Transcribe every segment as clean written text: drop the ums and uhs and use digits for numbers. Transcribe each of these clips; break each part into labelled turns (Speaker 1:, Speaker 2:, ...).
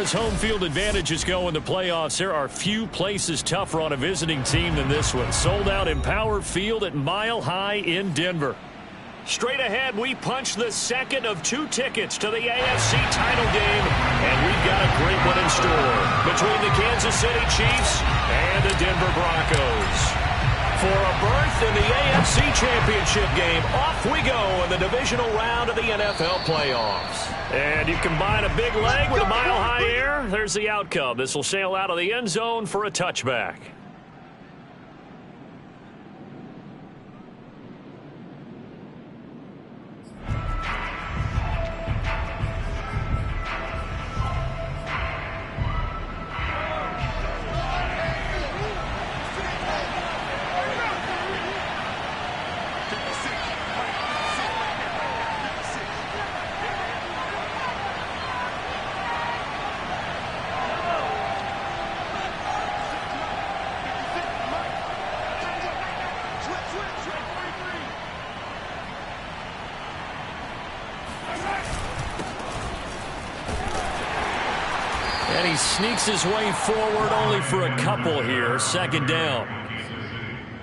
Speaker 1: as home field advantages go in the playoffs, there are few places tougher on a visiting team than this one. Sold out in Power Field at Mile High in Denver. Straight ahead, we punch the second of 2 tickets to the AFC title game, and we've got a great one in store between the Kansas City Chiefs and the Denver Broncos. For a berth in the AFC Championship game, off we go in the divisional round of the NFL playoffs. And you combine a big leg with a mile-high air, there's the outcome. This will sail out of the end zone for a touchback. And he sneaks his way forward only for a couple here. Second down.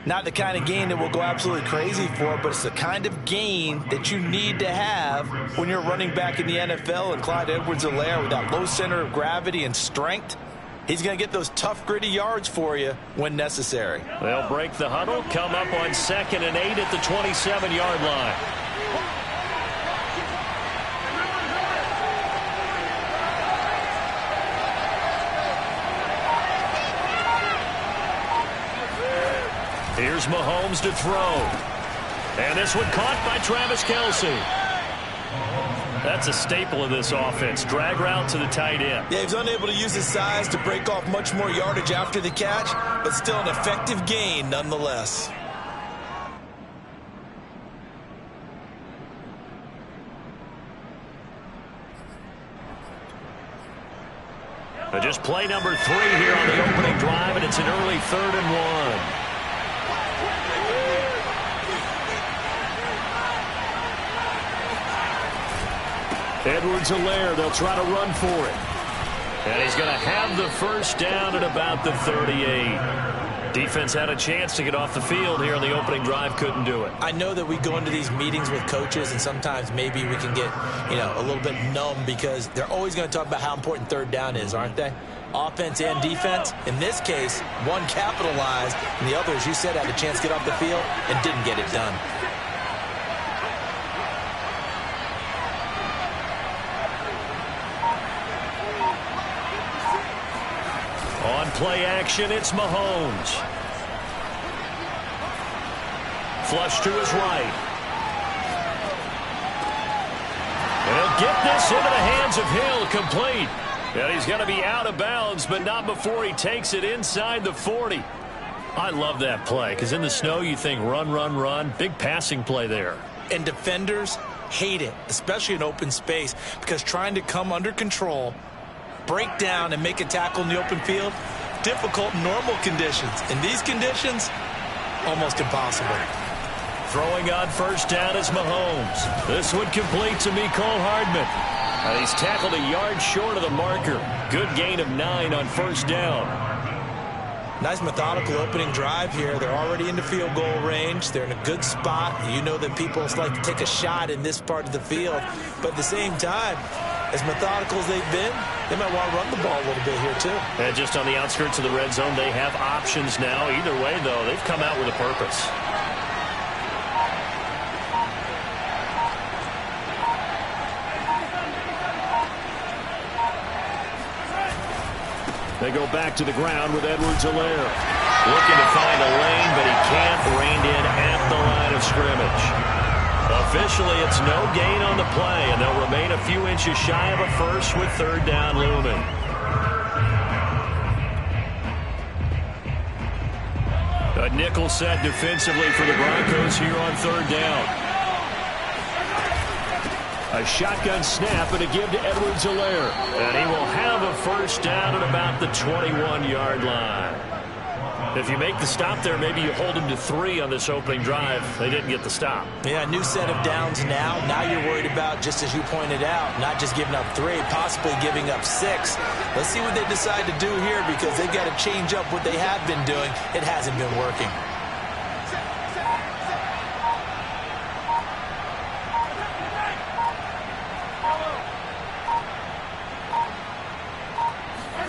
Speaker 2: Not the kind of gain that we'll go absolutely crazy for, but it's the kind of gain that you need to have when you're running back in the NFL. And Clyde Edwards-Helaire, with that low center of gravity and strength, he's going to get those tough, gritty yards for you when necessary.
Speaker 1: They'll break the huddle, come up on 2nd and 8 at the 27-yard line. Here's Mahomes to throw. And this one caught by Travis Kelce. That's a staple of this offense. Drag route to the tight end.
Speaker 2: Yeah, he's unable to use his size to break off much more yardage after the catch, but still an effective gain nonetheless.
Speaker 1: Just play number 3 here on the opening drive, and it's an early 3rd and 1. Edwards-Helaire, they'll try to run for it. And he's going to have the first down at about the 38. Defense had a chance to get off the field here on the opening drive, couldn't do it.
Speaker 2: I know that we go into these meetings with coaches, and sometimes maybe we can get, a little bit numb because they're always going to talk about how important 3rd down is, aren't they? Offense and defense. In this case, one capitalized, and the other, as you said, had a chance to get off the field and didn't get it done.
Speaker 1: On play action, it's Mahomes. Flush to his right. And he'll get this into the hands of Hill, complete. And he's going to be out of bounds, but not before he takes it inside the 40. I love that play, because in the snow you think run, run, run. Big passing play there.
Speaker 2: And defenders hate it, especially in open space, because trying to come under control, break down and make a tackle in the open field, difficult in normal conditions. In these conditions, almost impossible.
Speaker 1: Throwing on first down is Mahomes. This one complete to Mecole Hardman. And he's tackled a yard short of the marker. Good gain of 9 on first down.
Speaker 2: Nice methodical opening drive here. They're already into field goal range. They're in a good spot. You know that people like to take a shot in this part of the field. But at the same time, as methodical as they've been, they might want to run the ball a little bit here too.
Speaker 1: And just on the outskirts of the red zone, they have options now. Either way, though, they've come out with a purpose. They go back to the ground with Edwards-Helaire. Looking to find a lane, but he can't. Reined in at the line of scrimmage. Officially, it's no gain on the play, and they'll remain a few inches shy of a first with 3rd down looming. A nickel set defensively for the Broncos here on 3rd down. A shotgun snap and a give to Edwards-Helaire. And he will have a first down at about the 21-yard line. If you make the stop there, maybe you hold them to 3 on this opening drive. They didn't get the stop.
Speaker 2: Yeah, new set of downs now. Now you're worried about, just as you pointed out, not just giving up 3, possibly giving up 6. Let's see what they decide to do here, because they've got to change up what they have been doing. It hasn't been working.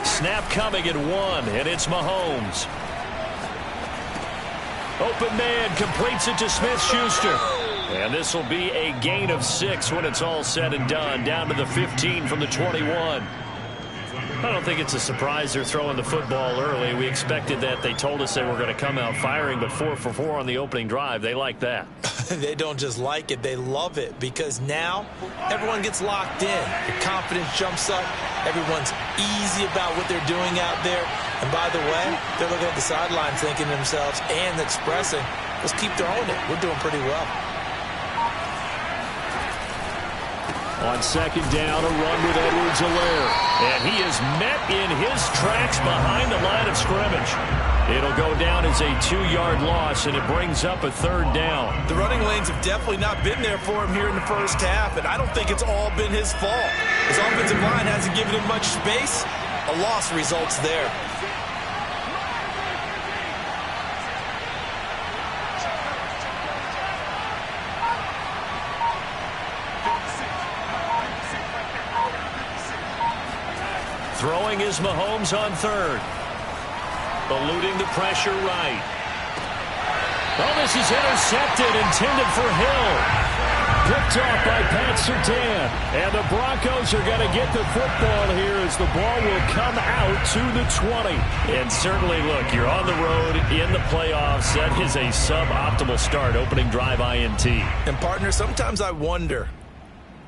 Speaker 1: Snap coming at 1, and it's Mahomes. Open man completes it to Smith-Schuster. And this will be a gain of 6 when it's all said and done, down to the 15 from the 21. I don't think it's a surprise they're throwing the football early. We expected that. They told us they were going to come out firing, but 4 for 4 on the opening drive. They like that.
Speaker 2: They don't just like it, they love it, because now everyone gets locked in. Your confidence jumps up. Everyone's easy about what they're doing out there. And by the way, they're looking at the sidelines thinking to themselves and expressing, let's keep throwing it. We're doing pretty well.
Speaker 1: On second down, a run with Edwards-Helaire. And he is met in his tracks behind the line of scrimmage. It'll go down as a 2-yard loss, and it brings up a 3rd down.
Speaker 2: The running lanes have definitely not been there for him here in the first half, and I don't think it's all been his fault. His offensive line hasn't given him much space. A loss results there.
Speaker 1: Throwing is Mahomes on 3rd. Eluding the pressure right. Oh, this is intercepted, intended for Hill. Picked off by Pat Surtain. And the Broncos are going to get the football here as the ball will come out to the 20. And certainly, look, you're on the road in the playoffs. That is a suboptimal start, opening drive INT.
Speaker 2: And, partner, sometimes I wonder,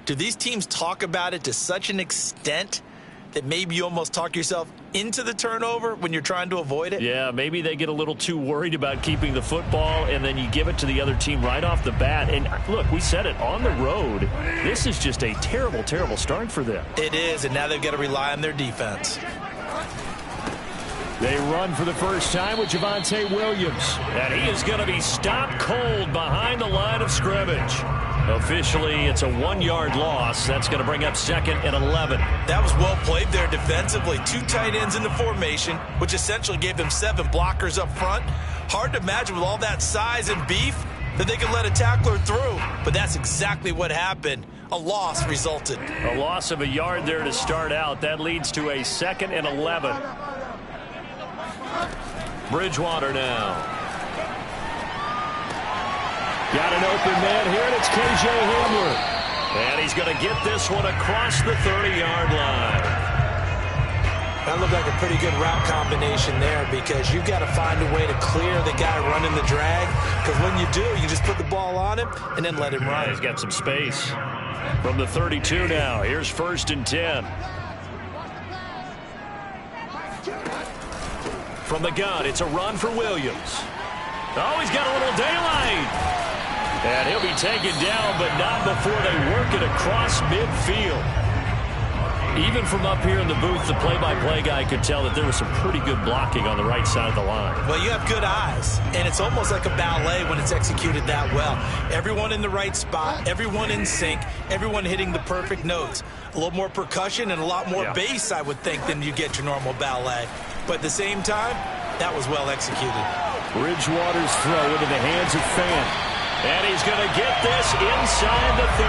Speaker 2: do these teams talk about it to such an extent that maybe you almost talk yourself into the turnover when you're trying to avoid it?
Speaker 1: Yeah, maybe they get a little too worried about keeping the football, and then you give it to the other team right off the bat. And look, we said it, on the road, this is just a terrible, terrible start for them.
Speaker 2: It is, and now they've got to rely on their defense.
Speaker 1: They run for the first time with Javonte Williams. And he is going to be stopped cold behind the line of scrimmage. Officially, it's a 1-yard loss. That's going to bring up 2nd and 11.
Speaker 2: That was well played there defensively. 2 tight ends in the formation, which essentially gave them 7 blockers up front. Hard to imagine with all that size and beef that they could let a tackler through. But that's exactly what happened. A loss resulted.
Speaker 1: A loss of a yard there to start out. That leads to a 2nd and 11. Bridgewater now. Got an open man here, and it's KJ Hamler. And he's going to get this one across the 30-yard line.
Speaker 2: That looked like a pretty good route combination there, because you've got to find a way to clear the guy running the drag. Because when you do, you just put the ball on him and then let him run.
Speaker 1: He's got some space. From the 32 now, here's 1st and 10. From the gun, it's a run for Williams. Oh, he's got a little daylight. And he'll be taken down, but not before they work it across midfield. Even from up here in the booth, the play-by-play guy could tell that there was some pretty good blocking on the right side of the line.
Speaker 2: Well, you have good eyes, and it's almost like a ballet when it's executed that well. Everyone in the right spot, everyone in sync, everyone hitting the perfect notes. A little more percussion and a lot more bass, I would think, than you get your normal ballet. But at the same time, that was well executed.
Speaker 1: Bridgewater's throw into the hands of Fant. And he's going to get this inside the 30.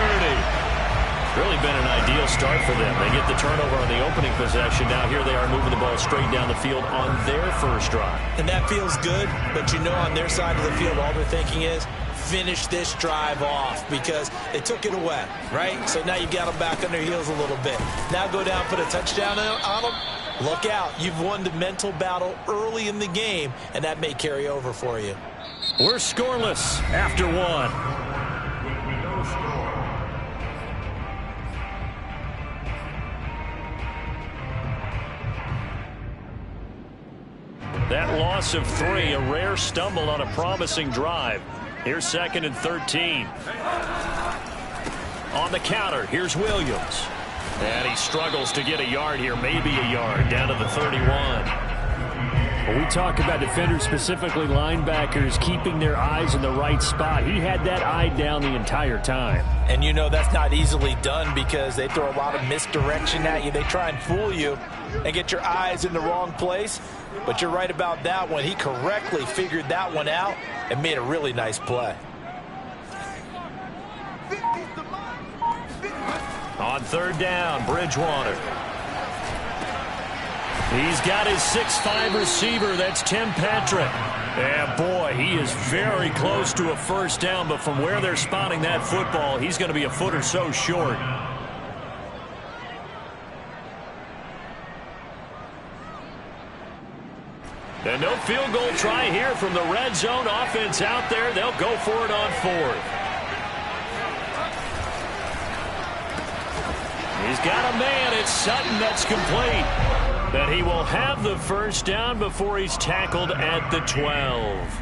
Speaker 1: Really been an ideal start for them. They get the turnover on the opening possession. Now here they are moving the ball straight down the field on their first drive.
Speaker 2: And that feels good, but you know on their side of the field all they're thinking is finish this drive off, because they took it away, right? So now you got them back on their heels a little bit. Now go down, put a touchdown on them. Look out. You've won the mental battle early in the game, and that may carry over for you.
Speaker 1: We're scoreless after 1. That loss of 3, a rare stumble on a promising drive. Here's 2nd and 13. On the counter, here's Williams. And he struggles to get a yard here, maybe a yard, down to the 31. When we talk about defenders, specifically linebackers, keeping their eyes in the right spot, he had that eye down the entire time.
Speaker 2: And you know that's not easily done because they throw a lot of misdirection at you. They try and fool you and get your eyes in the wrong place. But you're right about that one. He correctly figured that one out and made a really nice play.
Speaker 1: On third down, Bridgewater. He's got his 6'5" receiver. That's Tim Patrick. And boy, he is very close to a first down, but from where they're spotting that football, he's going to be a foot or so short. And no field goal try here from the red zone. Offense out there. They'll go for it on fourth. He's got a man. It's Sutton that's complete. That he will have the first down before he's tackled at the 12.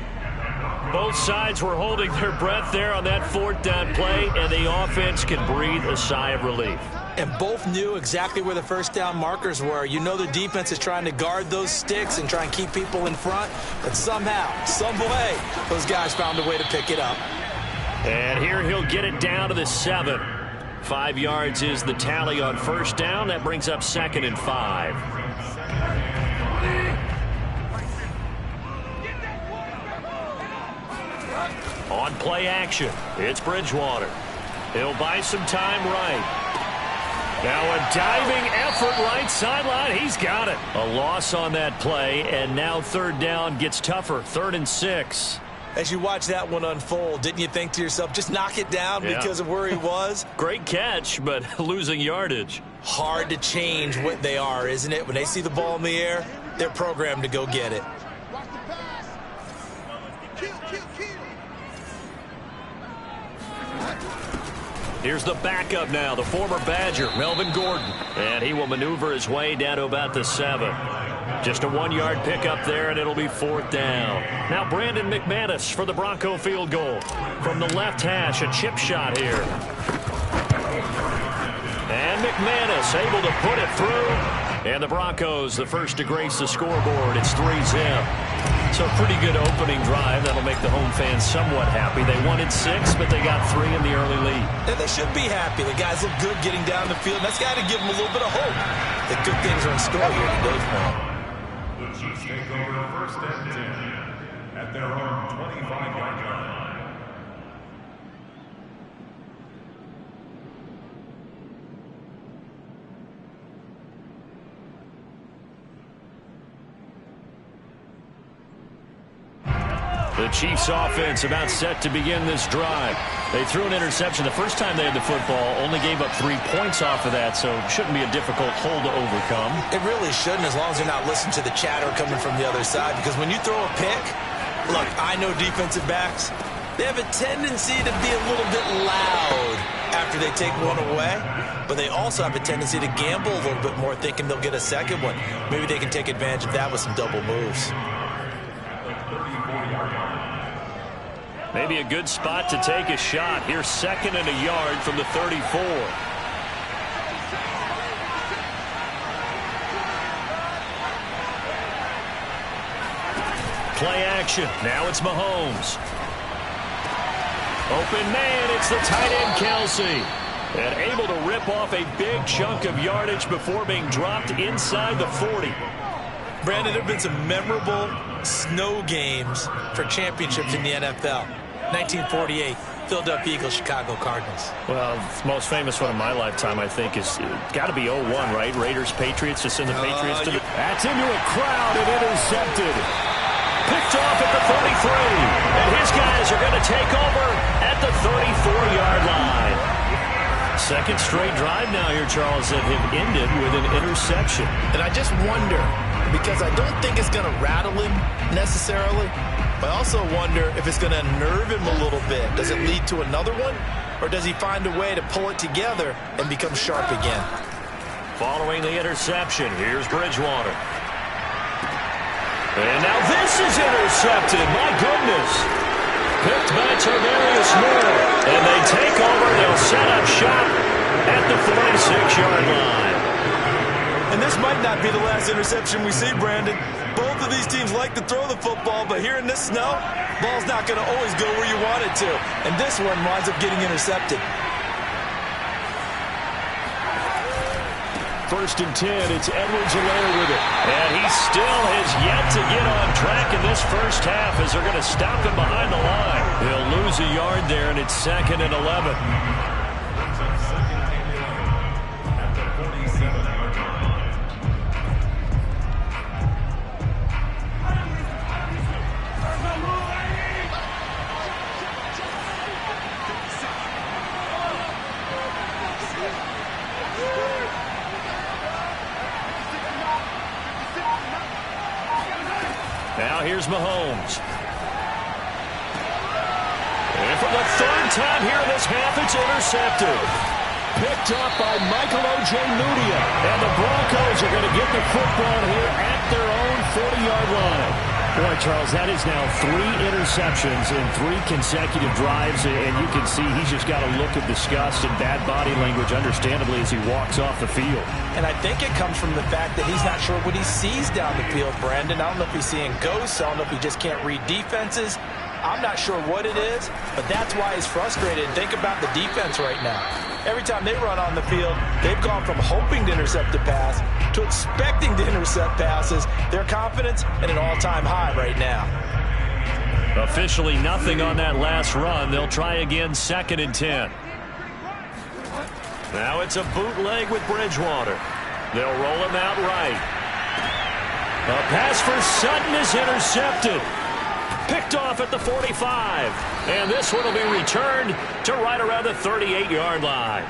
Speaker 1: Both sides were holding their breath there on that fourth down play, and the offense can breathe a sigh of relief.
Speaker 2: And both knew exactly where the first down markers were. You know the defense is trying to guard those sticks and try and keep people in front, but somehow, some way, those guys found a way to pick it up.
Speaker 1: And here he'll get it down to the 7. 5 yards is the tally on first down. That brings up 2nd and 5. On play action, it's Bridgewater. He'll buy some time right. Now a diving effort right sideline. He's got it. A loss on that play, and now third down gets tougher. 3rd and 6.
Speaker 2: As you watch that one unfold, didn't you think to yourself, just knock it down because of where he was?
Speaker 1: Great catch, but losing yardage.
Speaker 2: Hard to change what they are, isn't it? When they see the ball in the air, they're programmed to go get it.
Speaker 1: Here's the backup now, the former Badger, Melvin Gordon. And he will maneuver his way down to about the 7. Just a 1-yard pickup there, and it'll be 4th down. Now Brandon McManus for the Bronco field goal. From the left hash, a chip shot here. And McManus able to put it through. And the Broncos, the first to grace the scoreboard. It's 3-zip. So pretty good opening drive. That'll make the home fans somewhat happy. They wanted 6, but they got 3 in the early lead.
Speaker 2: And they should be happy. The guys look good getting down the field. That's got to give them a little bit of hope that good things are in store here today for them.
Speaker 3: The Chiefs take over 1st and 10 at their own 25-yard line.
Speaker 1: The Chiefs offense about set to begin this drive. They threw an interception the first time they had the football, only gave up 3 points off of that, so shouldn't be a difficult hole to overcome.
Speaker 2: It really shouldn't, as long as they're not listening to the chatter coming from the other side, because when you throw a pick, look, I know defensive backs, they have a tendency to be a little bit loud after they take one away, but they also have a tendency to gamble a little bit more, thinking they'll get a second one. Maybe they can take advantage of that with some double moves.
Speaker 1: Maybe a good spot to take a shot. Here's 2nd and a yard from the 34. Play action. Now it's Mahomes. Open man. It's the tight end, Kelsey. And able to rip off a big chunk of yardage before being dropped inside the 40.
Speaker 2: Brandon, there have been some memorable snow games for championships in the NFL. 1948, Philadelphia Eagles, Chicago Cardinals.
Speaker 1: Well, the most famous one of my lifetime, I think, is got to be 01, right? Raiders, Patriots, to send the Patriots to the... That's into a crowd and intercepted. Picked off at the 33. And his guys are going to take over at the 34-yard line. Second straight drive now here, Charles, that have ended with an interception.
Speaker 2: And I just wonder, because I don't think it's going to rattle him necessarily, but I also wonder if it's going to nerve him a little bit. Does it lead to another one? Or does he find a way to pull it together and become sharp again?
Speaker 1: Following the interception, here's Bridgewater. And now this is intercepted. My goodness. Picked by Tarvarius Moore. And they take over. They'll set up shop at the 46-yard line.
Speaker 2: And this might not be the last interception we see, Brandon. Both of these teams like to throw the football, but here in this snow, ball's not going to always go where you want it to. And this one winds up getting intercepted.
Speaker 1: 1st and 10, it's Edwards-Helaire with it. And he still has yet to get on track in this first half as they're going to stop him behind the line. He'll lose a yard there, and it's 2nd and 11. Now here's Mahomes. And for the 3rd time here in this half, it's intercepted. Picked up by Michael Ojemudia. And the Broncos are going to get the football here at their own 40-yard line. Boy, Charles, that is now 3 interceptions in 3 consecutive drives, and you can see he's just got a look of disgust and bad body language, understandably, as he walks off the field.
Speaker 2: And I think it comes from the fact that he's not sure what he sees down the field, Brandon. I don't know if he's seeing ghosts. I don't know if he just can't read defenses. I'm not sure what it is, but that's why he's frustrated. Think about the defense right now. Every time they run on the field, they've gone from hoping to intercept a pass to expecting to intercept passes. Their confidence at an all-time high right now.
Speaker 1: Officially nothing on that last run. They'll try again, 2nd and 10. Now it's a bootleg with Bridgewater. They'll roll him out right. A pass for Sutton is intercepted. Picked off at the 45. And this one will be returned to right around the 38-yard line.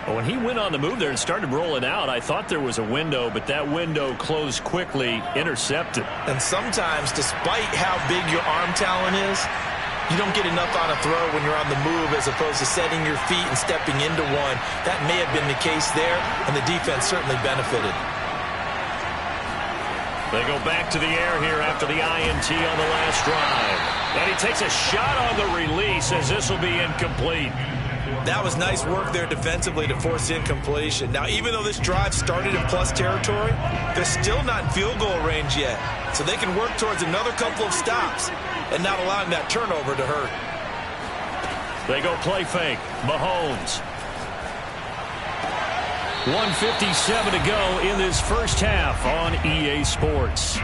Speaker 1: When he went on the move there and started rolling out, I thought there was a window, but that window closed quickly, intercepted.
Speaker 2: And sometimes, despite how big your arm talent is, you don't get enough on a throw when you're on the move as opposed to setting your feet and stepping into one. That may have been the case there, and the defense certainly benefited.
Speaker 1: They go back to the air here after the INT on the last drive. And he takes a shot on the release as this will be incomplete.
Speaker 2: That was nice work there defensively to force incompletion. Now, even though this drive started in plus territory, they're still not in field goal range yet. So they can work towards another couple of stops and not allowing that turnover to hurt.
Speaker 1: They go play fake. Mahomes. 1:57 to go in this first half on EA Sports.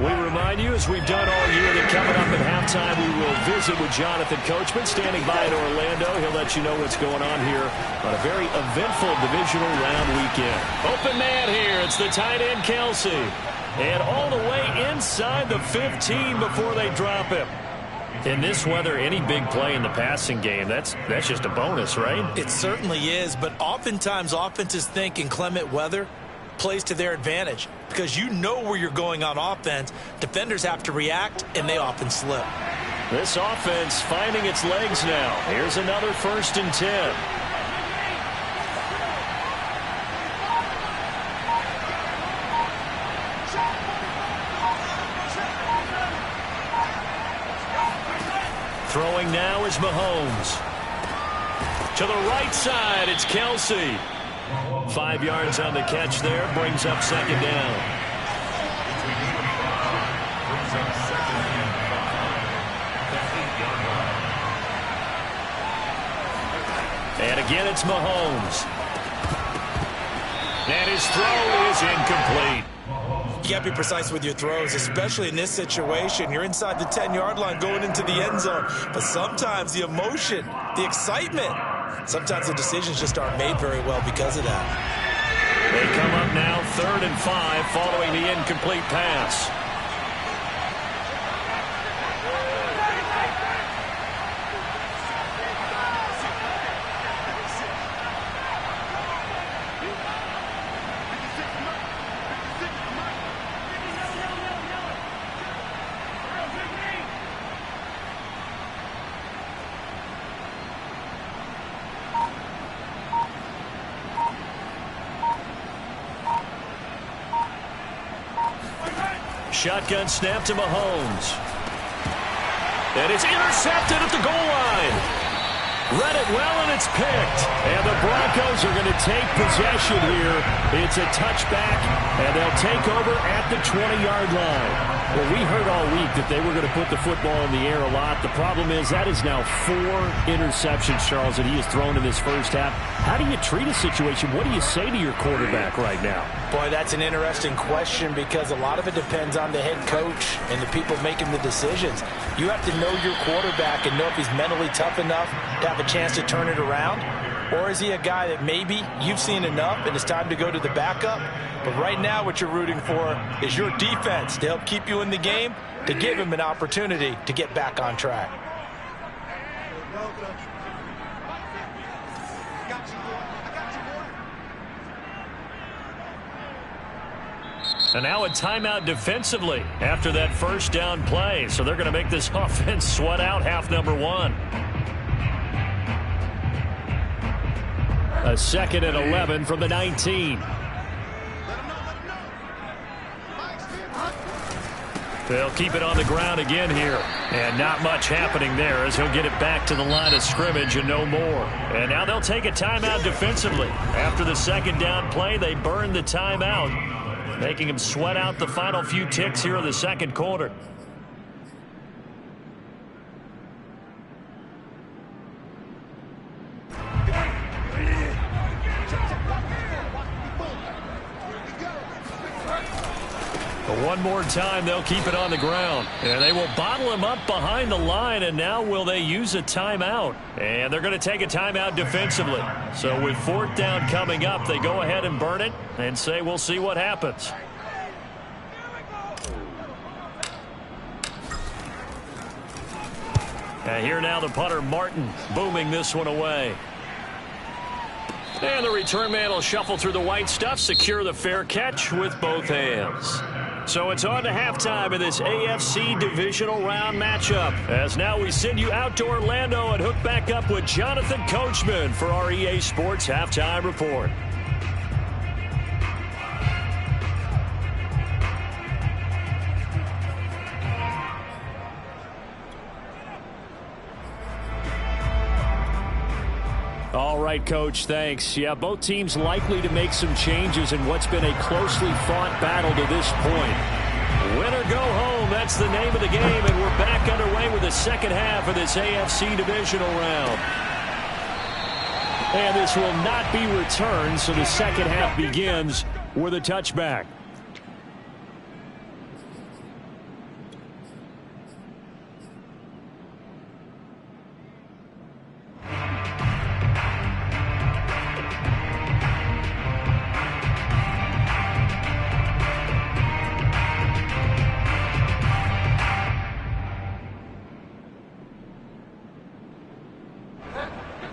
Speaker 1: We remind you, as we've done all year, that coming up at halftime, we will visit with Jonathan Coachman, standing by in Orlando. He'll let you know what's going on here on a very eventful divisional round weekend. Open man here. It's the tight end, Kelsey. And all the way inside the 15 before they drop him. In this weather, any big play in the passing game, that's just a bonus, right?
Speaker 2: It certainly is, but oftentimes offenses think in clement weather plays to their advantage because you know where you're going on offense. Defenders have to react, and they often slip.
Speaker 1: This offense finding its legs now. Here's another 1st and 10. Throwing now is Mahomes. To the right side, it's Kelsey. 5 yards on the catch there, brings up 2nd down. And again, it's Mahomes. And his throw is incomplete.
Speaker 2: You got to be precise with your throws, especially in this situation. You're inside the 10-yard line going into the end zone. But sometimes the emotion, the excitement, sometimes the decisions just aren't made very well because of that.
Speaker 1: They come up now 3rd and 5 following the incomplete pass. Shotgun snap to Mahomes. And it's intercepted at the goal line. Read it well, and it's picked. And the Broncos are going to take possession here. It's a touchback, and they'll take over at the 20-yard line. Well, we heard all week that they were going to put the football in the air a lot. The problem is that is now 4 interceptions, Charles, that he has thrown in this first half. How do you treat a situation? What do you say to your quarterback right now?
Speaker 2: Boy, that's an interesting question because a lot of it depends on the head coach and the people making the decisions. You have to know your quarterback and know if he's mentally tough enough to have a chance to turn it around. Or is he a guy that maybe you've seen enough and it's time to go to the backup? But right now what you're rooting for is your defense to help keep you in the game, to give him an opportunity to get back on track.
Speaker 1: And now a timeout defensively after that first down play. So they're going to make this offense sweat out half number 1. A 2nd and 11 from the 19. They'll keep it on the ground again here. And not much happening there as he'll get it back to the line of scrimmage and no more. And now they'll take a timeout defensively. After the second down play, they burn the timeout, making him sweat out the final few ticks here in the second quarter. One more time, they'll keep it on the ground. And they will bottle him up behind the line, and now will they use a timeout? And they're going to take a timeout defensively. So with 4th down coming up, they go ahead and burn it and say we'll see what happens. And here now the punter, Martin, booming this one away. And the return man will shuffle through the white stuff, secure the fair catch with both hands. So it's on to halftime in this AFC divisional round matchup. As now we send you out to Orlando and hook back up with Jonathan Coachman for our EA Sports Halftime Report. All right, Coach, thanks. Yeah, both teams likely to make some changes in what's been a closely fought battle to this point. Win or go home, that's the name of the game, and we're back underway with the second half of this AFC divisional round. And this will not be returned, so the second half begins with a touchback.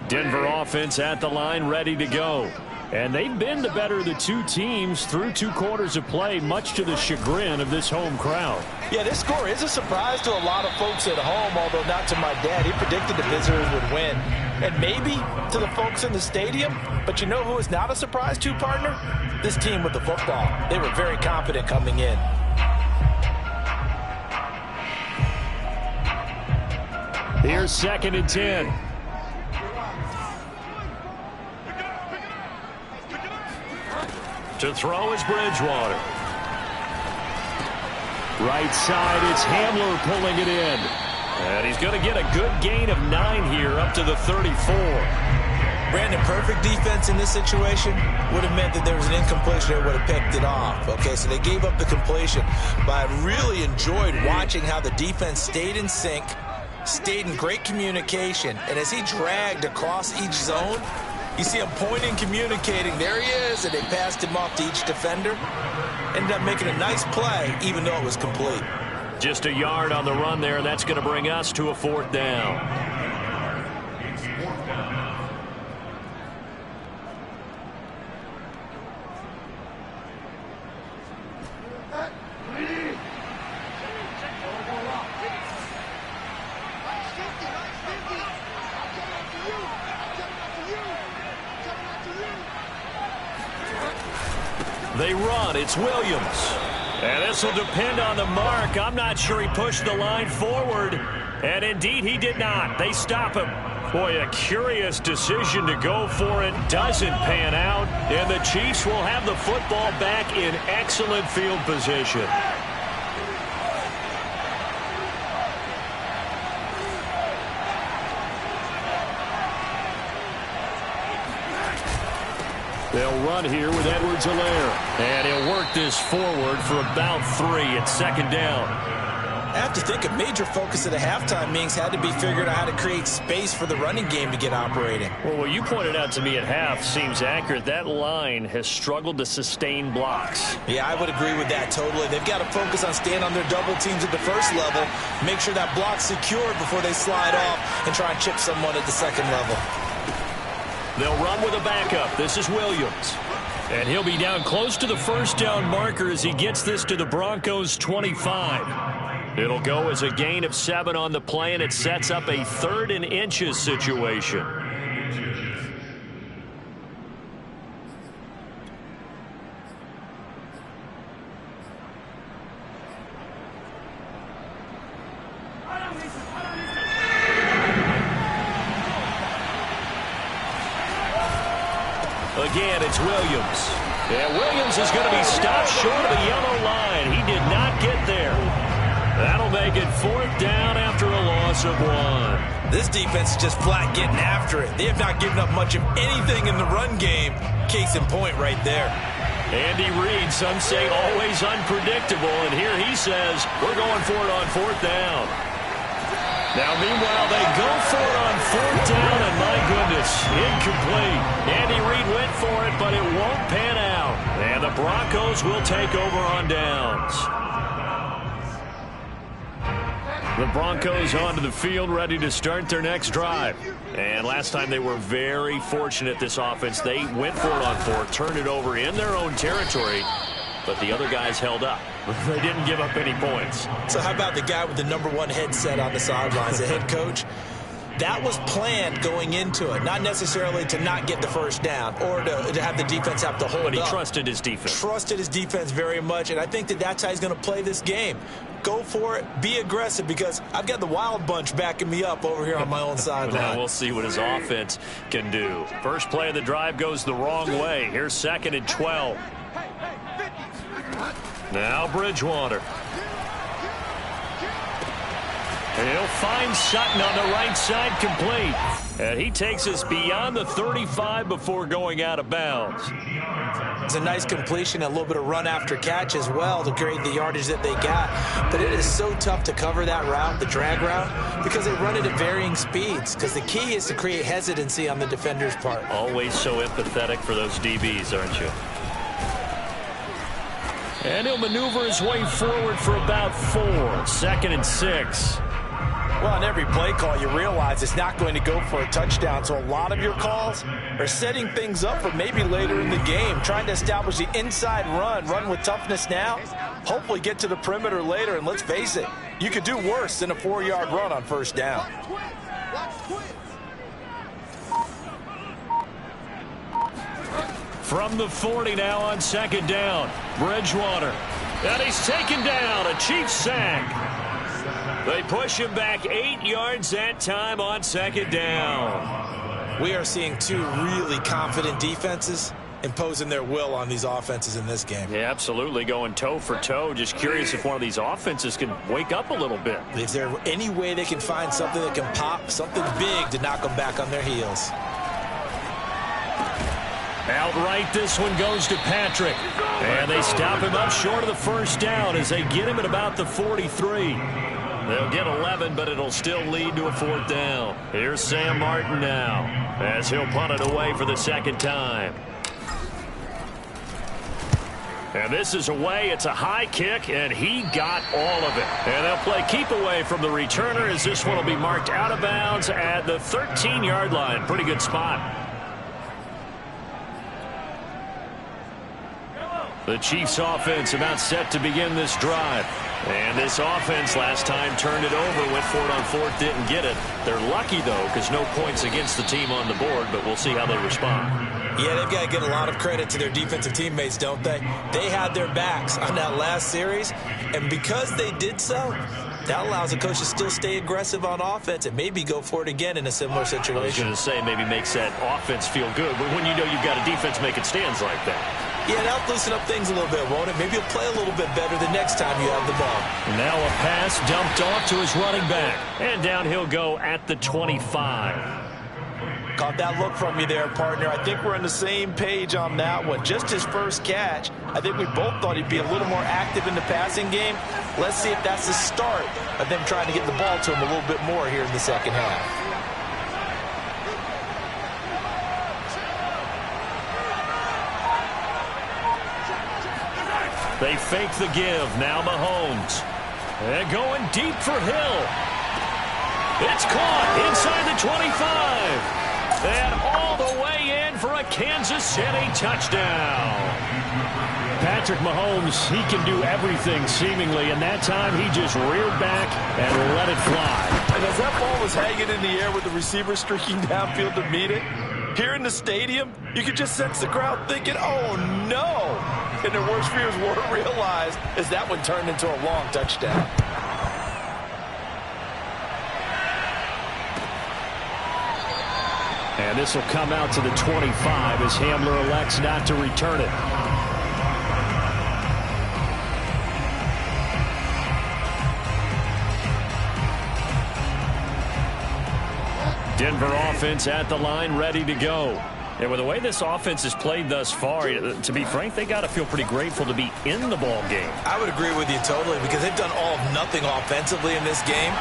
Speaker 1: Denver offense at the line, ready to go. And they've been the better of the two teams through 2 quarters of play, much to the chagrin of this home crowd.
Speaker 2: Yeah, this score is a surprise to a lot of folks at home, although not to my dad. He predicted the visitors would win. And maybe to the folks in the stadium. But you know who is not a surprise to, partner? This team with the football. They were very confident coming in.
Speaker 1: Here's 2nd and 10. To throw is Bridgewater. Right side, it's Hamler pulling it in. And he's going to get a good gain of 9 here up to the 34.
Speaker 2: Brandon, perfect defense in this situation would have meant that there was an incompletion that would have picked it off. Okay, so they gave up the completion. But I really enjoyed watching how the defense stayed in sync, stayed in great communication. And as he dragged across each zone, you see him pointing, communicating. There he is, and they passed him off to each defender. Ended up making a nice play, even though it was complete.
Speaker 1: Just a yard on the run there. That's going to bring us to a 4th down. They run. It's Williams. And this will depend on the mark. I'm not sure he pushed the line forward. And indeed, he did not. They stop him. Boy, a curious decision to go for it. Doesn't pan out. And the Chiefs will have the football back in excellent field position. They'll run here with Edwards-Helaire. And he'll work this forward for about 3 at second down.
Speaker 2: I have to think a major focus of the halftime meetings had to be figuring out how to create space for the running game to get operating.
Speaker 1: Well, what you pointed out to me at half seems accurate. That line has struggled to sustain blocks.
Speaker 2: Yeah, I would agree with that totally. They've got to focus on staying on their double teams at the first level, make sure that block's secured before they slide off and try and chip someone at the second level.
Speaker 1: They'll run with a backup. This is Williams. And he'll be down close to the first down marker as he gets this to the Broncos' 25. It'll go as a gain of 7 on the play, and it sets up a 3rd and inches situation. Again, it's Williams. And Williams is going to be stopped short of the yellow line. He did not get there. That'll make it 4th down after a loss of 1.
Speaker 2: This defense is just flat getting after it. They have not given up much of anything in the run game. Case in point right there.
Speaker 1: Andy Reid, some say always unpredictable, and here he says we're going for it on 4th down. Now, meanwhile, they go for it on 4th down, and my goodness, incomplete. Andy Reid went for it, but it won't pan out. And the Broncos will take over on downs. The Broncos onto the field, ready to start their next drive. And last time they were very fortunate, this offense. They went for it on 4th, turned it over in their own territory, but the other guys held up. They didn't give up any points.
Speaker 2: So how about the guy with the #1 headset on the sidelines, the head coach? That was planned going into it, not necessarily to not get the first down or to have the defense have to hold up.
Speaker 1: But he trusted his defense.
Speaker 2: Trusted his defense very much, and I think that's how he's going to play this game. Go for it, be aggressive, because I've got the wild bunch backing me up over here on my own sideline.
Speaker 1: Now we'll see what his offense can do. First play of the drive goes the wrong way. Here's 2nd and 12. Now Bridgewater. He'll find Sutton on the right side, complete. And he takes us beyond the 35 before going out of bounds.
Speaker 2: It's a nice completion, a little bit of run after catch as well to create the yardage that they got. But it is so tough to cover that route, the drag route, because they run it at varying speeds. Because the key is to create hesitancy on the defender's part.
Speaker 1: Always so empathetic for those DBs, aren't you? And he'll maneuver his way forward for about 4. 2nd and 6.
Speaker 2: Well, on every play call, you realize it's not going to go for a touchdown. So a lot of your calls are setting things up for maybe later in the game, trying to establish the inside run with toughness now, hopefully get to the perimeter later. And let's face it, you could do worse than a 4-yard run on first down.
Speaker 1: From the 40 now on 2nd down, Bridgewater. And he's taken down, a Chiefs sack. They push him back 8 yards that time on 2nd down.
Speaker 2: We are seeing 2 really confident defenses imposing their will on these offenses in this game.
Speaker 1: Yeah, absolutely, going toe for toe. Just curious if one of these offenses can wake up a little bit.
Speaker 2: Is there any way they can find something that can pop, something big to knock them back on their heels?
Speaker 1: Outright, this one goes to Patrick. And they stop him up short of the first down as they get him at about the 43. They'll get 11, but it'll still lead to a 4th down. Here's Sam Martin now as he'll punt it away for the 2nd time. And this is away. It's a high kick, and he got all of it. And they'll play keep away from the returner as this one will be marked out of bounds at the 13-yard line. Pretty good spot. The Chiefs offense about set to begin this drive. And this offense last time turned it over, went for it on 4th, didn't get it. They're lucky, though, because no points against the team on the board, but we'll see how they respond.
Speaker 2: Yeah, they've got to get a lot of credit to their defensive teammates, don't they? They had their backs on that last series, and because they did so, That allows the coach to still stay aggressive on offense and maybe go for it again in a similar situation.
Speaker 1: I was going to say maybe makes that offense feel good, but when you know you've got a defense making stands like that.
Speaker 2: Yeah, that'll loosen up things a little bit, won't it? Maybe he'll play a little bit better the next time you have the ball.
Speaker 1: Now a pass dumped off to his running back. And down he'll go at the 25.
Speaker 2: Caught that look from you there, partner. I think we're on the same page on that one. Just his first catch. I think we both thought he'd be a little more active in the passing game. Let's see if that's the start of them trying to get the ball to him a little bit more here in the second half.
Speaker 1: They fake the give. Now Mahomes. They're going deep for Hill. It's caught inside the 25. And all the way in for a Kansas City touchdown. Patrick Mahomes, he can do everything seemingly, and that time he just reared back and let it fly.
Speaker 2: And as that ball was hanging in the air with the receiver streaking downfield to meet it, here in the stadium, you could just sense the crowd thinking, oh no! And their worst fears were realized as that one turned into a long touchdown.
Speaker 1: And this will come out to the 25 as Hamler elects not to return it. Denver offense at the line, ready to go. And with the way this offense has played thus far, to be frank, they got to feel pretty grateful to be in the ball game.
Speaker 2: I would agree with you totally because they've done all of nothing offensively in this game.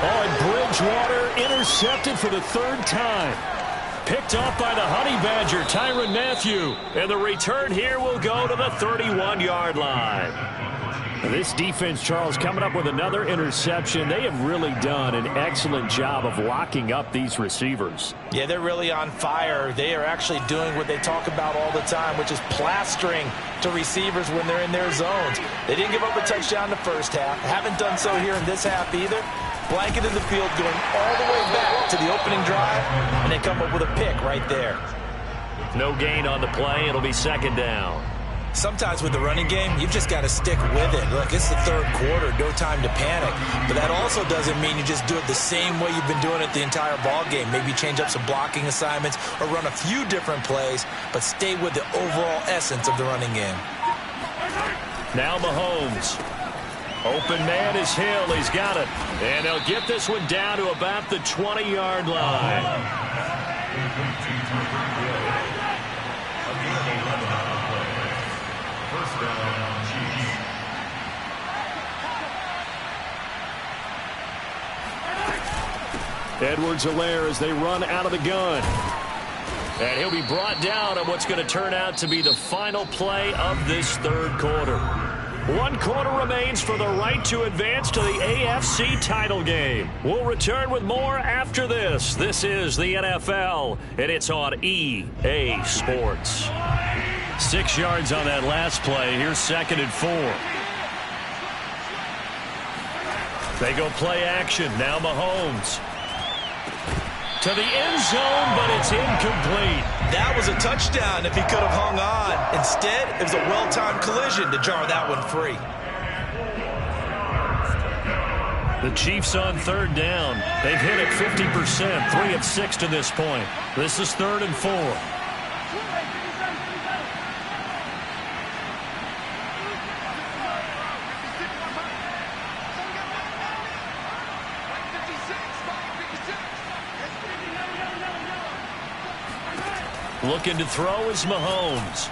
Speaker 1: Oh, and Bridgewater intercepted for the third time. Picked off by the Honey Badger, Tyrann Mathieu. And the return here will go to the 31-yard line. And this defense, Charles, coming up with another interception. They have really done an excellent job of locking up these receivers.
Speaker 2: Yeah, they're really on fire. They are actually doing what they talk about all the time, which is plastering to receivers when they're in their zones. They didn't give up a touchdown in the first half. Haven't done so here in this half either. Blanket in the field going all the way back to the opening drive, and they come up with a pick right there.
Speaker 1: No gain on the play. It'll be second down.
Speaker 2: Sometimes with the running game, you've just got to stick with it. Look, it's the third quarter, no time to panic. But that also doesn't mean you just do it the same way you've been doing it the entire ball game. Maybe change up some blocking assignments or run a few different plays, but stay with the overall essence of the running game.
Speaker 1: Now Mahomes. Open man is Hill. He's got it. And they'll get this one down to about the 20-yard line. Edwards-Helaire as they run out of the gun. And he'll be brought down on what's going to turn out to be the final play of this third quarter. 1 quarter remains for the right to advance to the AFC title game. We'll return with more after this. This is the NFL, and it's on EA Sports. 6 yards on that last play. Here's 2nd and 4. They go play action. Now Mahomes. To the end zone, but it's incomplete.
Speaker 2: That was a touchdown if he could have hung on. Instead, it was a well-timed collision to jar that one free.
Speaker 1: The Chiefs on third down. They've hit it 50%, 3 of 6 to this point. This is 3rd and 4. Looking to throw is Mahomes.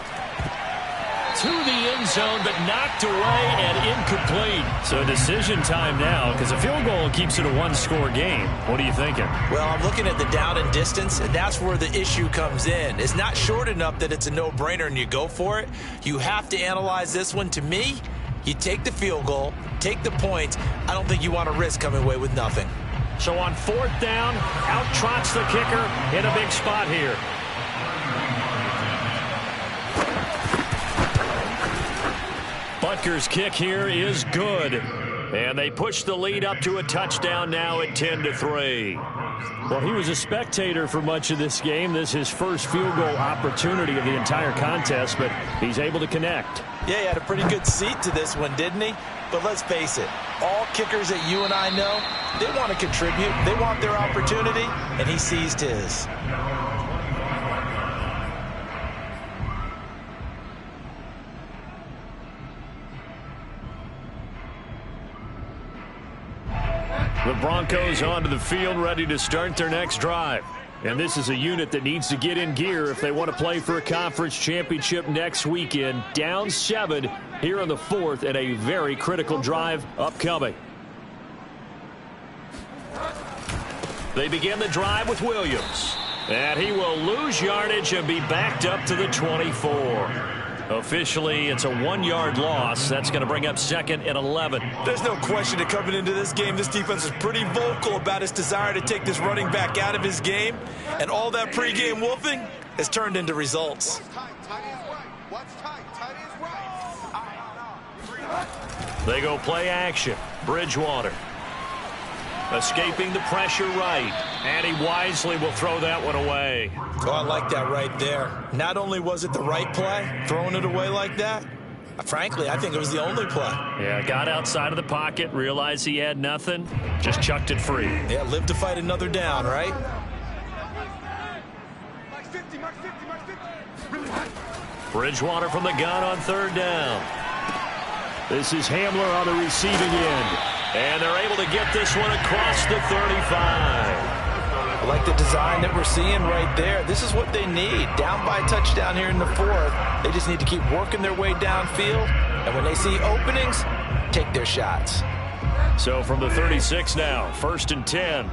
Speaker 1: To the end zone, but knocked away and incomplete. So decision time now, because a field goal keeps it a 1-score game. What are you thinking?
Speaker 2: Well, I'm looking at the down and distance, and that's where the issue comes in. It's not short enough that it's a no-brainer and you go for it. You have to analyze this one. To me, you take the field goal, take the points. I don't think you want to risk coming away with nothing.
Speaker 1: So on 4th down, out trots the kicker in a big spot here. Butker's kick here is good. And they push the lead up to a touchdown now at 10-3. Well, he was a spectator for much of this game. This is his first field goal opportunity of the entire contest, but he's able to connect.
Speaker 2: Yeah, he had a pretty good seat to this one, didn't he? But let's face it, all kickers that you and I know, they want to contribute. They want their opportunity, and he seized his.
Speaker 1: The Broncos onto the field, ready to start their next drive. And this is a unit that needs to get in gear if they want to play for a conference championship next weekend. Down 7 here in the 4th, and a very critical drive upcoming. They begin the drive with Williams. And he will lose yardage and be backed up to the 24. Officially, it's a 1-yard loss. That's going to bring up 2nd and 11.
Speaker 2: There's no question that coming into this game, this defense is pretty vocal about its desire to take this running back out of his game. And all that pregame wolfing has turned into results.
Speaker 1: They go play action. Bridgewater escaping the pressure right. And he wisely will throw that one away.
Speaker 2: Oh, I like that right there. Not only was it the right play, throwing it away like that, frankly, I think it was the only play.
Speaker 1: Yeah, got outside of the pocket, realized he had nothing, just chucked it free.
Speaker 2: Yeah, live to fight another down, right?
Speaker 1: Bridgewater from the gun on 3rd down. This is Hamler on the receiving end. And they're able to get this one across the 35.
Speaker 2: I like the design that we're seeing right there. This is what they need. Down by a touchdown here in the 4th. They just need to keep working their way downfield. And when they see openings, take their shots.
Speaker 1: So from the 36 now, 1st and 10.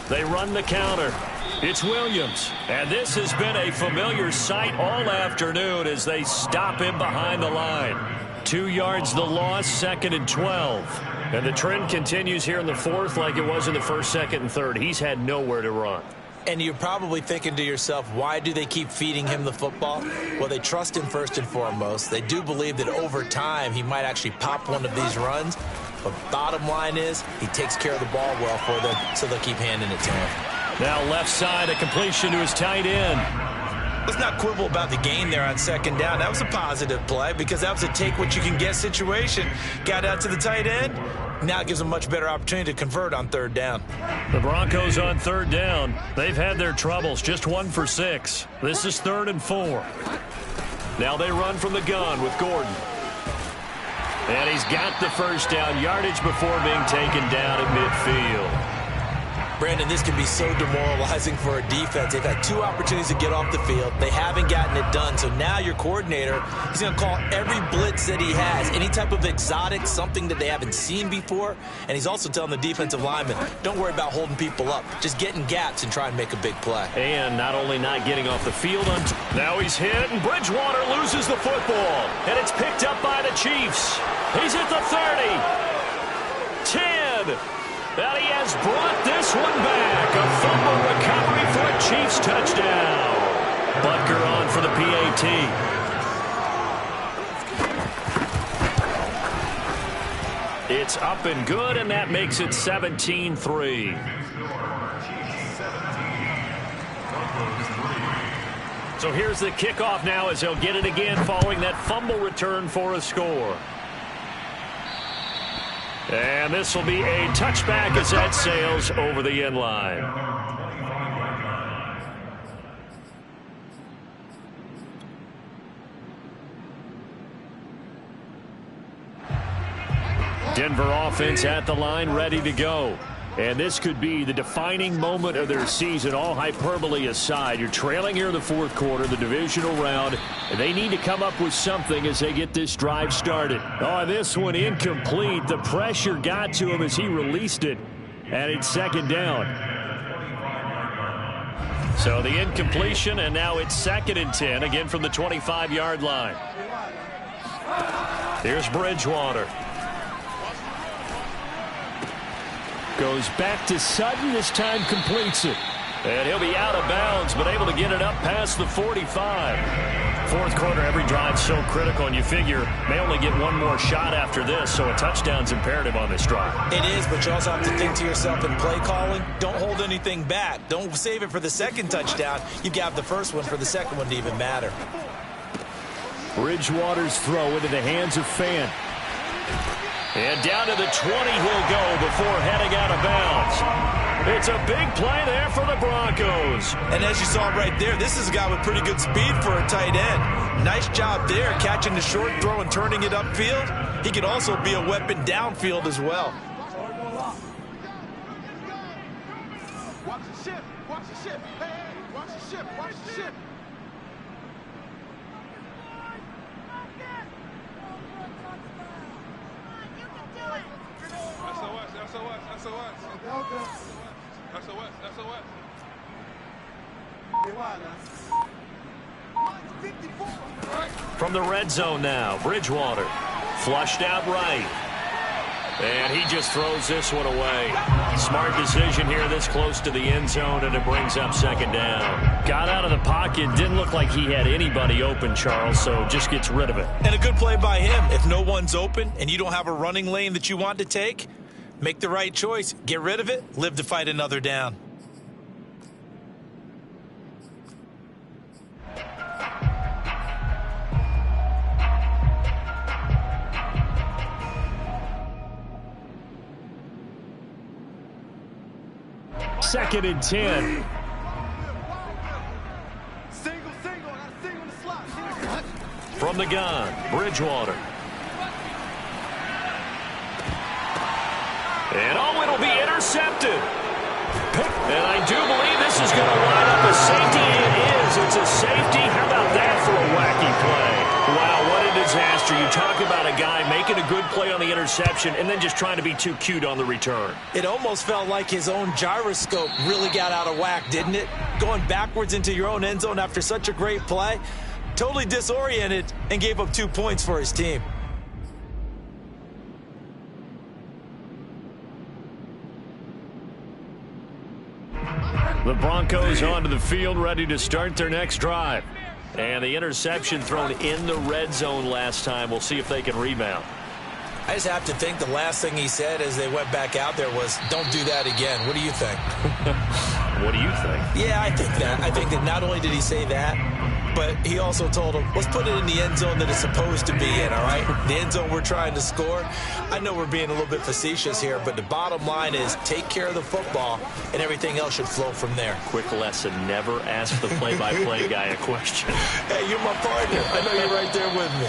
Speaker 1: They run the counter. It's Williams. And this has been a familiar sight all afternoon as they stop him behind the line. 2 yards the loss, 2nd and 12. And the trend continues here in the 4th like it was in the 1st, 2nd, and 3rd. He's had nowhere to run.
Speaker 2: And you're probably thinking to yourself, why do they keep feeding him the football? Well, they trust him first and foremost. They do believe that over time he might actually pop one of these runs. But bottom line is he takes care of the ball well for them, so they'll keep handing it to him.
Speaker 1: Now left side, a completion to his tight end.
Speaker 2: Let's not quibble about the gain there on 2nd down. That was a positive play because that was a take-what-you-can-get situation. Got out to the tight end. Now it gives them a much better opportunity to convert on 3rd down.
Speaker 1: The Broncos on 3rd down. They've had their troubles, just 1 for 6. This is 3rd and 4. Now they run from the gun with Gordon. And he's got the 1st down yardage before being taken down at midfield.
Speaker 2: Brandon, this can be so demoralizing for a defense. They've had 2 opportunities to get off the field. They haven't gotten it done. So now your coordinator, he's going to call every blitz that he has, any type of exotic, something that they haven't seen before. And he's also telling the defensive lineman, don't worry about holding people up. Just get in gaps and try and make a big play.
Speaker 1: And not only not getting off the field, now he's hit, and Bridgewater loses the football. And it's picked up by the Chiefs. He's at the 30. 10. And he has brought this one back. A fumble recovery for a Chiefs touchdown. Butker on for the PAT. It's up and good, and that makes it 17-3. So here's the kickoff now as they'll get it again following that fumble return for a score. And this will be a touchback as that sails over the end line. Denver offense at the line, ready to go. And this could be the defining moment of their season, all hyperbole aside. You're trailing here in the 4th quarter, the divisional round, and they need to come up with something as they get this drive started. Oh, this one incomplete. The pressure got to him as he released it, and it's 2nd down. So the incompletion, and now it's 2nd and 10, again from the 25-yard line. Here's Bridgewater. Goes back to Sutton, this time completes it. And he'll be out of bounds, but able to get it up past the 45. Fourth quarter, every drive's so critical, and you figure they only get one more shot after this, so a touchdown's imperative on this drive.
Speaker 2: It is, but you also have to think to yourself in play calling, don't hold anything back. Don't save it for the second touchdown. You've got the first one for the second one to even matter.
Speaker 1: Bridgewater's throw into the hands of Fant. And down to the 20 he'll go before heading out of bounds. It's a big play there for the Broncos.
Speaker 2: And as you saw right there, this is a guy with pretty good speed for a tight end. Nice job there, catching the short throw and turning it upfield. He can also be a weapon downfield as well.
Speaker 4: Watch the ship. Watch the ship. Hey, watch the ship. Watch the ship.
Speaker 1: From the red zone now, Bridgewater flushed out right. And he just throws this one away. Smart decision here this close to the end zone, and it brings up second down. Got out of the pocket, didn't look like he had anybody open, Charles, so just gets rid of it.
Speaker 2: And a good play by him. If no one's open and you don't have a running lane that you want to take, make the right choice. Get rid of it. Live to fight another down.
Speaker 1: Second and 10. From the gun, Bridgewater. And oh, it'll be intercepted. And I do believe this is going to line up a safety. It is. It's a safety. How about that for a wacky play? Wow, what a disaster. You talk about a guy making a good play on the interception and then just trying to be too cute on the return.
Speaker 2: It almost felt like his own gyroscope really got out of whack, didn't it? Going backwards into your own end zone after such a great play. Totally disoriented and gave up 2 points for his team.
Speaker 1: The Broncos onto the field, ready to start their next drive. And the interception thrown in the red zone last time. We'll see if they can rebound.
Speaker 2: I just have to think the last thing he said as they went back out there was, don't do that again. What do you think?
Speaker 1: What do you think?
Speaker 2: Yeah, I think that. I think that not only did he say that, but he also told him, let's put it in the end zone that it's supposed to be in, all right? The end zone we're trying to score. I know we're being a little bit facetious here, but the bottom line is take care of the football, and everything else should flow from there.
Speaker 1: Quick lesson, never ask the play-by-play guy a question.
Speaker 2: Hey, you're my partner. I know you're right there with me.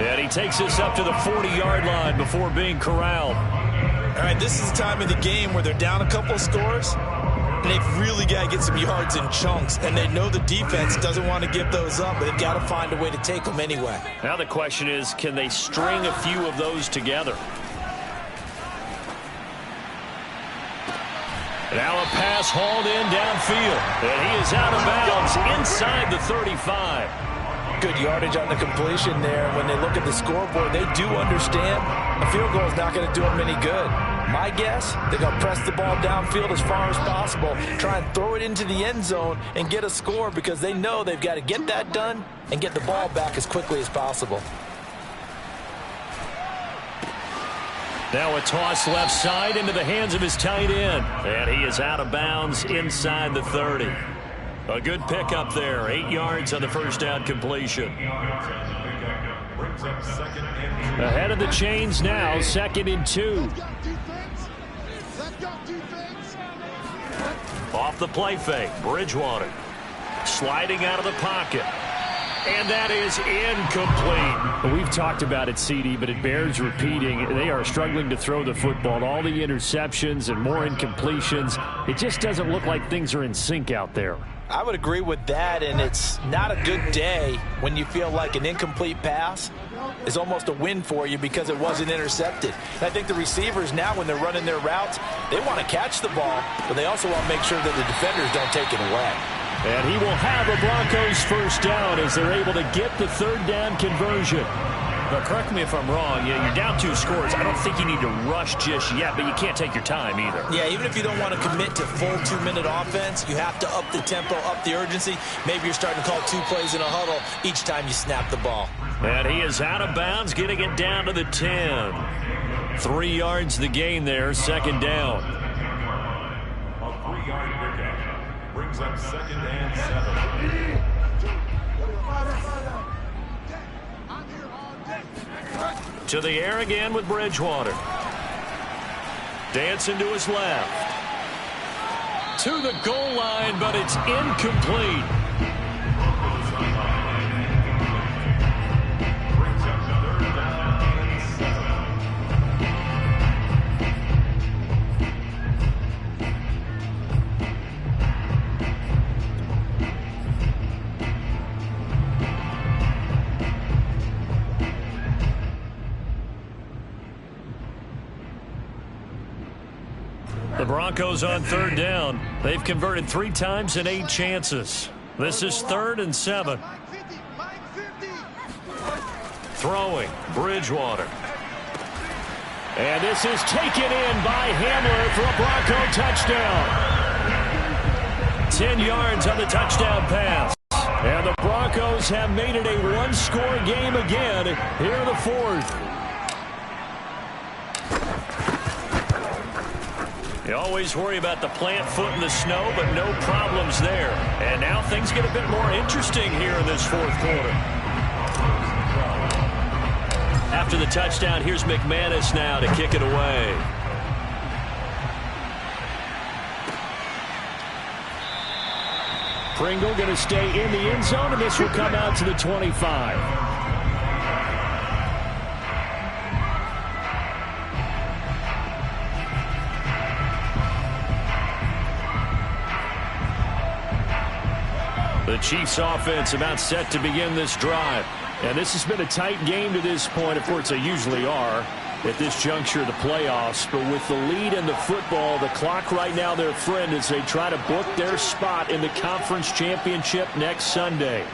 Speaker 1: And he takes us up to the 40-yard line before being corralled.
Speaker 2: All right, this is the time of the game where they're down a couple of scores, and they've really got to get some yards in chunks, and they know the defense doesn't want to give those up, but they've got to find a way to take them anyway.
Speaker 1: Now the question is, can they string a few of those together? Now a pass hauled in downfield, and he is out of bounds inside the 35.
Speaker 2: Good yardage on the completion there. When they look at the scoreboard, they do understand a field goal is not going to do them any good. My guess, they're going to press the ball downfield as far as possible, try and throw it into the end zone and get a score because they know they've got to get that done and get the ball back as quickly as possible.
Speaker 1: Now a toss left side into the hands of his tight end. And he is out of bounds inside the 30. A good pickup there. 8 yards on the first down completion. Ahead of the chains now, 2nd and 2. Off the play fake, Bridgewater. Sliding out of the pocket. And that is incomplete. We've talked about it, CD, but it bears repeating. They are struggling to throw the football. All the interceptions and more incompletions. It just doesn't look like things are in sync out there.
Speaker 2: I would agree with that, and it's not a good day when you feel like an incomplete pass is almost a win for you because it wasn't intercepted. And I think the receivers now, when they're running their routes, they want to catch the ball, but they also want to make sure that the defenders don't take it away.
Speaker 1: And he will have a Broncos first down as they're able to get the 3rd down conversion. But correct me if I'm wrong, you're down 2 scores. I don't think you need to rush just yet, but you can't take your time either.
Speaker 2: Yeah, even if you don't want to commit to full 2-minute offense, you have to up the tempo, up the urgency. Maybe you're starting to call 2 plays in a huddle each time you snap the ball.
Speaker 1: And he is out of bounds, getting it down to the 10. 3 yards the gain there, second down.
Speaker 3: A 3-yard pickup brings up 2nd and 7.
Speaker 1: To the air again with Bridgewater. Dancing to his left. To the goal line, but it's incomplete. The Broncos on 3rd down. They've converted 3 times in 8 chances. This is 3rd and 7. Throwing, Bridgewater. And this is taken in by Hamler for a Bronco touchdown. 10 yards on the touchdown pass. And the Broncos have made it a 1-score game again here in the 4th. You always worry about the plant foot in the snow, but no problems there. And now things get a bit more interesting here in this 4th quarter. After the touchdown, here's McManus now to kick it away. Pringle going to stay in the end zone, and this will come out to the 25. The Chiefs offense about set to begin this drive. And this has been a tight game to this point. Of course, they usually are at this juncture of the playoffs. But with the lead in the football, the clock right now their friend as they try to book their spot in the conference championship next Sunday.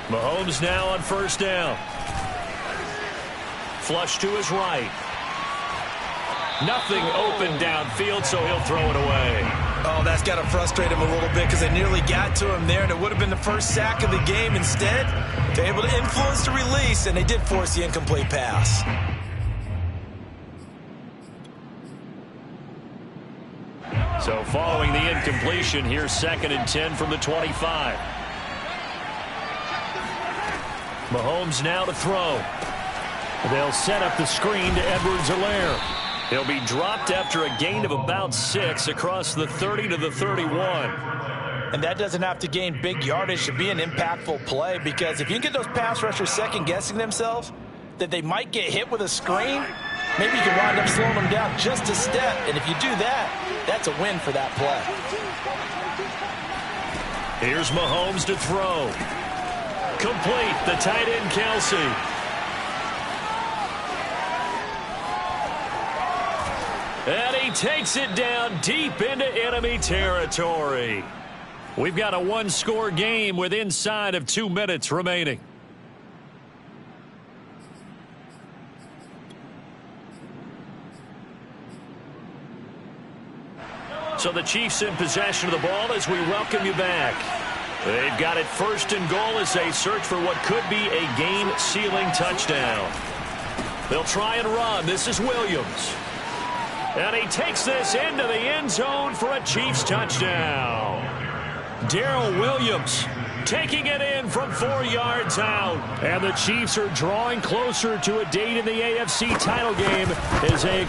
Speaker 1: Mahomes now on 1st down. Flush to his right. Nothing open downfield, so he'll throw it away.
Speaker 2: Oh, that's got to frustrate him a little bit because they nearly got to him there, and it would have been the first sack of the game. Instead, they're able to influence the release, and they did force the incomplete pass.
Speaker 1: So following the incompletion, here's 2nd and 10 from the 25. Mahomes now to throw. They'll set up the screen to Edwards-Helaire. He'll be dropped after a gain of about 6 across the 30 to the 31.
Speaker 2: And that doesn't have to gain big yardage to be an impactful play, because if you can get those pass rushers second-guessing themselves that they might get hit with a screen, maybe you can wind up slowing them down just a step. And if you do that, that's a win for that play.
Speaker 1: Here's Mahomes to throw. Complete, the tight end Kelsey. And he takes it down deep into enemy territory. We've got a 1-score game with inside of 2 minutes remaining. So the Chiefs in possession of the ball as we welcome you back. They've got it 1st and goal as they search for what could be a game-sealing touchdown. They'll try and run. This is Williams. And he takes this into the end zone for a Chiefs touchdown. Darrell Williams taking it in from 4 yards out. And the Chiefs are drawing closer to a date in the AFC title game as they